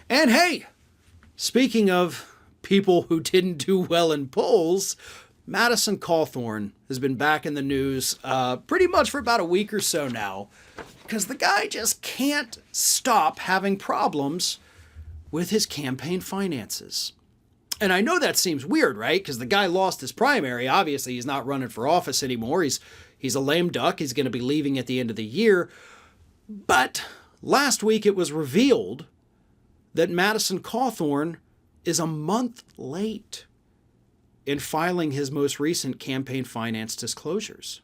And hey, speaking of people who didn't do well in polls, Madison Cawthorn has been back in the news pretty much for about a week or so now, because the guy just can't stop having problems with his campaign finances. And I know that seems weird, right? Because the guy lost his primary. Obviously, he's not running for office anymore. He's a lame duck. He's going to be leaving at the end of the year. But last week it was revealed that Madison Cawthorn is a month late in filing his most recent campaign finance disclosures.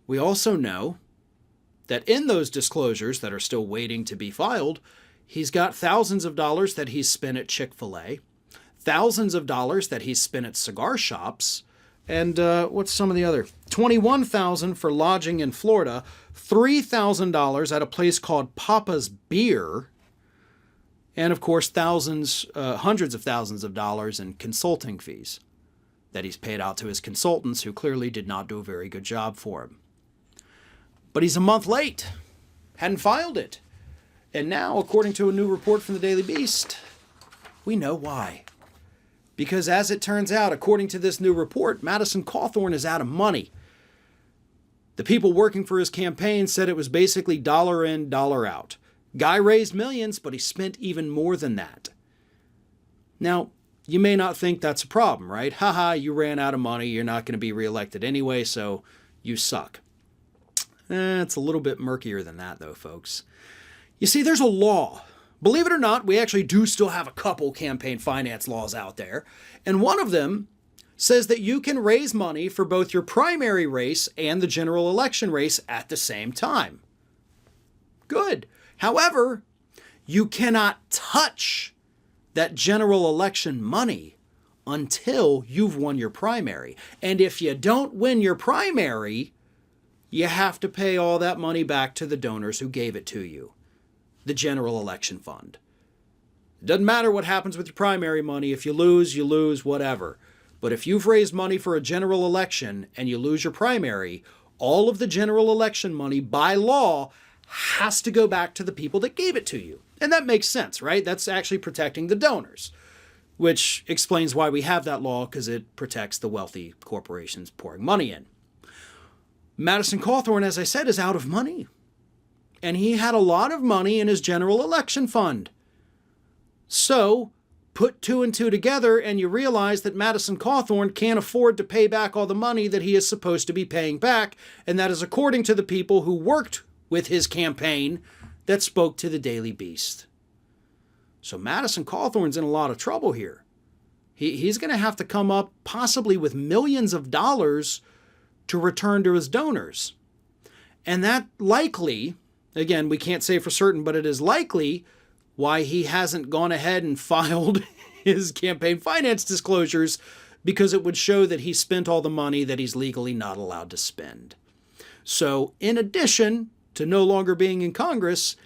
We also know that in those disclosures that are still waiting to be filed, he's got thousands of dollars that he's spent at Chick-fil-A, thousands of dollars that he's spent at cigar shops, and what's some of the other? $21,000 for lodging in Florida, $3,000 at a place called Papa's Beer, and of course hundreds of thousands of dollars in consulting fees that he's paid out to his consultants who clearly did not do a very good job for him. But he's a month late, hadn't filed it. And now, according to a new report from the Daily Beast, we know why. Because as it turns out, according to this new report, Madison Cawthorn is out of money. The people working for his campaign said it was basically dollar in, dollar out. Guy raised millions, but he spent even more than that. Now, you may not think that's a problem, right? Haha, you ran out of money, you're not going to be reelected anyway, so you suck. It's a little bit murkier than that, though, folks. You see, there's a law. Believe it or not, we actually do still have a couple campaign finance laws out there. And one of them says that you can raise money for both your primary race and the general election race at the same time. Good. However, you cannot touch that general election money until you've won your primary. And if you don't win your primary, you have to pay all that money back to the donors who gave it to you. The general election fund. It doesn't matter what happens with your primary money. If you lose, whatever. But if you've raised money for a general election and you lose your primary, all of the general election money by law has to go back to the people that gave it to you. And that makes sense, right? That's actually protecting the donors, which explains why we have that law, because it protects the wealthy corporations pouring money in. Madison Cawthorn, as I said, is out of money. And he had a lot of money in his general election fund. So, put two and two together and you realize that Madison Cawthorn can't afford to pay back all the money that he is supposed to be paying back, and that is according to the people who worked with his campaign that spoke to the Daily Beast. So Madison Cawthorn's in a lot of trouble here. He's going to have to come up possibly with millions of dollars to return to his donors. And that likely, again, we can't say for certain, but it is likely why he hasn't gone ahead and filed his campaign finance disclosures, because it would show that he spent all the money that he's legally not allowed to spend. So in addition to no longer being in Congress,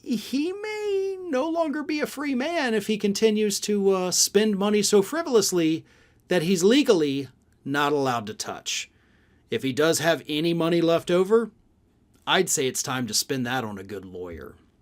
he may no longer be a free man if he continues to spend money so frivolously that he's legally not allowed to touch. If he does have any money left over, I'd say it's time to spend that on a good lawyer.